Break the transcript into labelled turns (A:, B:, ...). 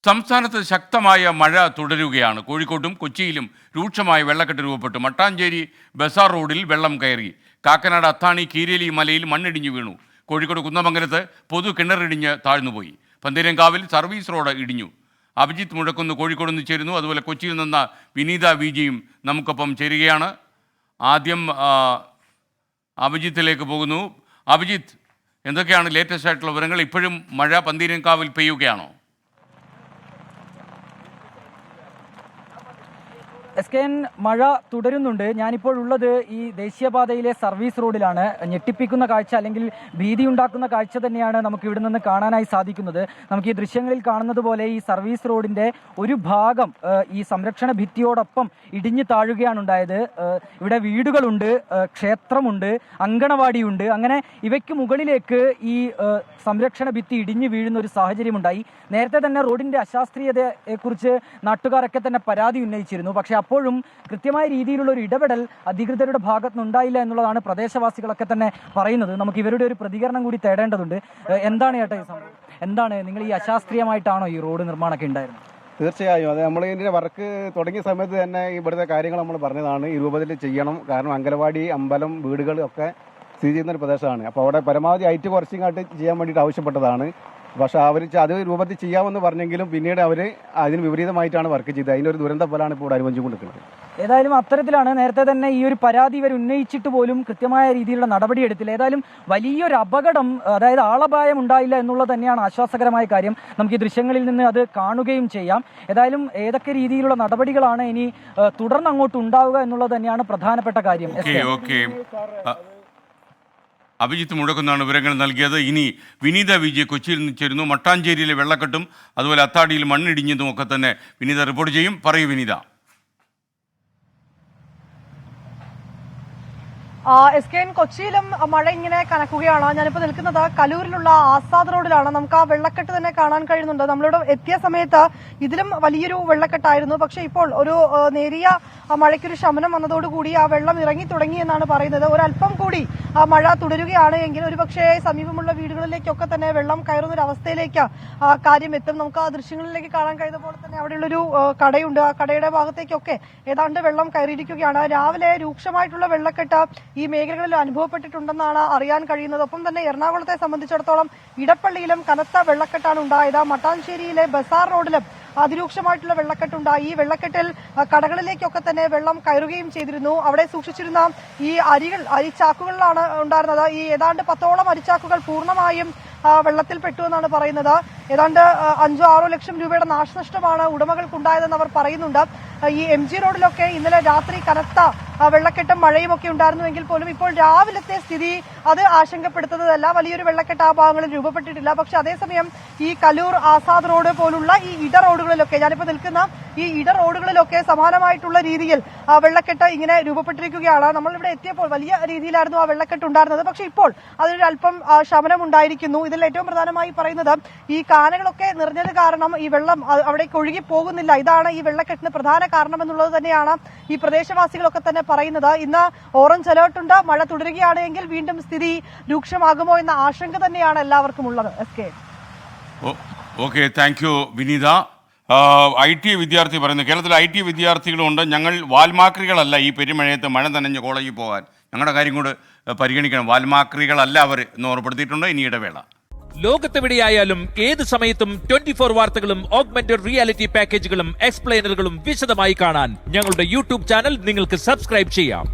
A: സംസ്ഥാനത്ത് ശക്തമായ മഴ തുടരുകയാണ്. കോഴിക്കോട്ടും കൊച്ചിയിലും രൂക്ഷമായ വെള്ളക്കെട്ട് രൂപപ്പെട്ടു. മട്ടാഞ്ചേരി ബസാർ റോഡിൽ വെള്ളം കയറി. കാക്കനാട് അത്താണി കീരേലി മലയിൽ മണ്ണിടിഞ്ഞു വീണു. കോഴിക്കോട് കുന്നമംഗലത്ത് പൊതു കിണറിടിഞ്ഞ് താഴ്ന്നുപോയി. പന്തീരങ്കാവിൽ സർവീസ് റോഡ് ഇടിഞ്ഞു. അഭിജിത്ത് മുഴക്കുന്ന് കോഴിക്കോട് നിന്ന് ചേരുന്നു. അതുപോലെ കൊച്ചിയിൽ നിന്ന് വിനീത വിജിയും നമുക്കൊപ്പം ചേരുകയാണ്. ആദ്യം അഭിജിത്തിലേക്ക് പോകുന്നു. അഭിജിത്ത്, എന്തൊക്കെയാണ് ലേറ്റസ്റ്റ് ആയിട്ടുള്ള വിവരങ്ങൾ? ഇപ്പോഴും മഴ പന്തീരങ്കാവിൽ പെയ്യുകയാണോ?
B: എസ്കെൻ, മഴ തുടരുന്നുണ്ട്. ഞാനിപ്പോൾ ഉള്ളത് ഈ ദേശീയപാതയിലെ സർവീസ് റോഡിലാണ്. ഞെട്ടിപ്പിക്കുന്ന കാഴ്ച, അല്ലെങ്കിൽ ഭീതിയുണ്ടാക്കുന്ന കാഴ്ച തന്നെയാണ് നമുക്ക് ഇവിടെ നിന്ന് കാണാനായി സാധിക്കുന്നത്. നമുക്ക് ഈ ദൃശ്യങ്ങളിൽ കാണുന്നത് പോലെ ഈ സർവീസ് റോഡിന്റെ ഒരു ഭാഗം ഈ സംരക്ഷണ ഭിത്തിയോടൊപ്പം ഇടിഞ്ഞു താഴുകയാണ് ഉണ്ടായത്. ഇവിടെ വീടുകളുണ്ട്, ക്ഷേത്രമുണ്ട്, അങ്കണവാടിയുണ്ട്. അങ്ങനെ ഇവയ്ക്ക് മുകളിലേക്ക് ഈ സംരക്ഷണ ഭിത്തി ഇടിഞ്ഞു വീഴുന്ന ഒരു സാഹചര്യമുണ്ടായി. നേരത്തെ തന്നെ റോഡിന്റെ അശാസ്ത്രീയതയെക്കുറിച്ച് നാട്ടുകാരൊക്കെ തന്നെ പരാതി ഉന്നയിച്ചിരുന്നു. പക്ഷേ അപ്പോഴും കൃത്യമായ രീതിയിലുള്ള ഒരു ഇടപെടൽ അധികൃതരുടെ ഭാഗത്തുനിന്നുണ്ടായില്ല എന്നുള്ളതാണ് പ്രദേശവാസികളൊക്കെ തന്നെ പറയുന്നത്. നമുക്ക് ഇവരുടെ ഒരു പ്രതികരണം കൂടി തേടേണ്ടതുണ്ട്. എന്താണ് ചേട്ടാ ഈ സംഭവം? എന്താണ്, നിങ്ങൾ ഈ അശാസ്ത്രീയമായിട്ടാണോ ഈ റോഡ് നിർമ്മാണമൊക്കെ ഉണ്ടായിരുന്നത്?
C: തീർച്ചയായും അതെ. നമ്മൾ ഇതിൻ്റെ വർക്ക് തുടങ്ങിയ സമയത്ത് തന്നെ ഇവിടുത്തെ കാര്യങ്ങൾ നമ്മൾ പറഞ്ഞതാണ്, ഈ രൂപത്തിൽ ചെയ്യണം. കാരണം അങ്കലവാടി, അമ്പലം, വീടുകൾ ഒക്കെ സ്ഥിതി ചെയ്യുന്ന ഒരു പ്രദേശമാണ്. അപ്പോൾ അവിടെ പരമാവധി ഹൈറ്റ് കുറച്ചിങ്ങാട്ട് ചെയ്യാൻ വേണ്ടിയിട്ട് ആവശ്യപ്പെട്ടതാണ്. പക്ഷേ അവർ അത് രൂപത്തിൽ ചെയ്യാമെന്ന് പറഞ്ഞെങ്കിലും പിന്നീട് അവർ അതിന് വിപരീതമായിട്ടാണ് വർക്ക് ചെയ്തത്. അതിനൊരു ദുരന്ത ഫലമാണ് ഇപ്പോൾ ഇവിടെ അനുഭവിച്ചുകൊണ്ടിരിക്കുന്നത്.
B: ഏതായാലും അത്തരത്തിലാണ്. നേരത്തെ തന്നെ ഈ ഒരു പരാതി ഇവർ ഉന്നയിച്ചിട്ട് പോലും കൃത്യമായ രീതിയിലുള്ള നടപടിയെടുത്തില്ല. ഏതായാലും വലിയൊരു അപകടം, അതായത് ആളപായം ഉണ്ടായില്ല എന്നുള്ളത് തന്നെയാണ് ആശ്വാസകരമായ കാര്യം. നമുക്ക് ഈ ദൃശ്യങ്ങളിൽ നിന്ന് അത് കാണുകയും ചെയ്യാം. ഏതായാലും ഏതൊക്കെ രീതിയിലുള്ള നടപടികളാണ് ഇനി തുടർന്ന് അങ്ങോട്ട് ഉണ്ടാവുക എന്നുള്ളത് തന്നെയാണ് പ്രധാനപ്പെട്ട കാര്യം.
A: അഭിജിത്ത് മുഴക്കുന്നാണ് വിവരങ്ങൾ നൽകിയത്. ഇനി വിനീത വിജയ് കൊച്ചിയിൽ നിന്ന് ചേരുന്നു. മട്ടാഞ്ചേരിയിലെ വെള്ളക്കെട്ടും അതുപോലെ അത്താടിയിൽ മണ്ണിടിഞ്ഞതും ഒക്കെ തന്നെ വിനീത റിപ്പോർട്ട് ചെയ്യും. പറയൂ വിനീത.
D: എസ്കെൻ, കൊച്ചിയിലും മഴ ഇങ്ങനെ കനക്കുകയാണ്. ഞാനിപ്പോൾ നിൽക്കുന്നത് കലൂരിലുള്ള ആസാദ് റോഡിലാണ്. നമുക്ക് ആ വെള്ളക്കെട്ട് തന്നെ കാണാൻ കഴിയുന്നുണ്ട്. നമ്മളിവിടെ എത്തിയ സമയത്ത് ഇതിലും വലിയൊരു വെള്ളക്കെട്ടായിരുന്നു. പക്ഷെ ഇപ്പോൾ ഒരു നേരിയ മഴയ്ക്കൊരു ശമനം വന്നതോടുകൂടി ആ വെള്ളം ഇറങ്ങി തുടങ്ങി എന്നാണ് പറയുന്നത്. ഒരല്പം കൂടി മഴ തുടരുകയാണ് എങ്കിൽ ഒരുപക്ഷെ സമീപമുള്ള വീടുകളിലേക്കൊക്കെ തന്നെ വെള്ളം കയറുന്ന ഒരു അവസ്ഥയിലേക്ക് കാര്യം എത്തും. നമുക്ക് ആ ദൃശ്യങ്ങളിലേക്ക് കാണാൻ കഴിയുന്ന പോലെ തന്നെ അവിടെയുള്ളൊരു കടയുണ്ട്. ആ കടയുടെ ഭാഗത്തേക്കൊക്കെ ഏതാണ്ട് വെള്ളം കയറിയിരിക്കുകയാണ്. രാവിലെ രൂക്ഷമായിട്ടുള്ള വെള്ളക്കെട്ട് ഈ മേഖലകളിൽ അനുഭവപ്പെട്ടിട്ടുണ്ടെന്നാണ് അറിയാൻ കഴിയുന്നത്. ഒപ്പം തന്നെ എറണാകുളത്തെ സംബന്ധിച്ചിടത്തോളം ഇടപ്പള്ളിയിലും കനത്ത വെള്ളക്കെട്ടാണ് ഉണ്ടായത്. മട്ടാഞ്ചേരിയിലെ ബസാർ റോഡിലും അതിരൂക്ഷമായിട്ടുള്ള വെള്ളക്കെട്ടുണ്ടായി. ഈ വെള്ളക്കെട്ടിൽ കടകളിലേക്കൊക്കെ തന്നെ വെള്ളം കയറുകയും ചെയ്തിരുന്നു. അവിടെ സൂക്ഷിച്ചിരുന്ന ഈ അരിച്ചാക്കുകളിലാണ് ഉണ്ടായിരുന്നത്. ഈ ഏതാണ്ട് 10ഓളം അരിച്ചാക്കുകൾ പൂർണ്ണമായും വെള്ളത്തിൽ പെട്ടു എന്നാണ് പറയുന്നത്. ഏതാണ്ട് 5-6 ലക്ഷം രൂപയുടെ നാശനഷ്ടമാണ് ഉടമകൾക്കുണ്ടായതെന്ന് അവർ പറയുന്നുണ്ട്. ഈ MG റോഡിലൊക്കെ ഇന്നലെ രാത്രി കനത്ത വെള്ളക്കെട്ടും മഴയും ഒക്കെ ഉണ്ടായിരുന്നുവെങ്കിൽ പോലും ഇപ്പോൾ രാവിലത്തെ സ്ഥിതി അത് ആശങ്കപ്പെടുത്തുന്നതല്ല. വലിയൊരു വെള്ളക്കെട്ട് ആ ഭാഗങ്ങളിൽ രൂപപ്പെട്ടിട്ടില്ല. പക്ഷെ അതേസമയം ഈ കലൂർ, ആസാദ് റോഡ് പോലുള്ള ഈ ഇട റോഡുകളിലൊക്കെ, ഞാനിപ്പോൾ നിൽക്കുന്ന ഈ ഇട റോഡുകളിലൊക്കെ സമാനമായിട്ടുള്ള രീതിയിൽ വെള്ളക്കെട്ട് ഇങ്ങനെ രൂപപ്പെട്ടിരിക്കുകയാണ്. നമ്മളിവിടെ എത്തിയപ്പോൾ വലിയ രീതിയിലായിരുന്നു ആ വെള്ളക്കെട്ട് ഉണ്ടായിരുന്നത്. പക്ഷെ ഇപ്പോൾ അതിനൊരു അല്പം ശമനം ഉണ്ടായിരിക്കുന്നു. ഇതിൽ ഏറ്റവും പ്രധാനമായി പറയുന്നത് ഈ കാനകളൊക്കെ നിറഞ്ഞത് കാരണം ഈ വെള്ളം അവിടേക്ക് ഒഴുകി പോകുന്നില്ല. ഇതാണ് ഈ വെള്ളക്കെട്ടിന് പ്രധാന കാരണമെന്നുള്ളത് തന്നെയാണ് ഈ പ്രദേശവാസികളൊക്കെ തന്നെ പറയുന്നത്. ഇന്ന് ഓറഞ്ച് അലേർട്ട് ഉണ്ട്. മഴ തുടരുകയാണെങ്കിൽ വീണ്ടും സ്ഥിതി രൂക്ഷമാകുമോ എന്ന ആശങ്ക തന്നെയാണ് എല്ലാവർക്കും ഉള്ളത്.
A: Okay, thank you Vineetha. IT വിദ്യാർത്ഥി പറയുന്നത്, കേരളത്തിൽ IT വിദ്യാർത്ഥികളുണ്ട്. ഞങ്ങൾ വാൽമാക്രികളല്ല ഈ പെരുമഴയത്ത് മഴ നനഞ്ഞ് കോളേജിൽ പോകാൻ. ഞങ്ങളുടെ കാര്യം കൂടെ പരിഗണിക്കണം. വാൽമാക്രികളല്ല അവർ എന്ന് ഓർമ്മപ്പെടുത്തിയിട്ടുണ്ട്. ഇനി ഇടവേള.
E: ലോകത്തെവിടെയായാലും ഏത് സമയത്തും 24 വാർത്തകളും ഓഗ്മെന്റഡ് റിയാലിറ്റി പാക്കേജുകളും എക്സ്പ്ലെയിനറുകളും വിശദമായി കാണാൻ ഞങ്ങളുടെ യൂട്യൂബ് ചാനൽ നിങ്ങൾക്ക് സബ്സ്ക്രൈബ് ചെയ്യാം.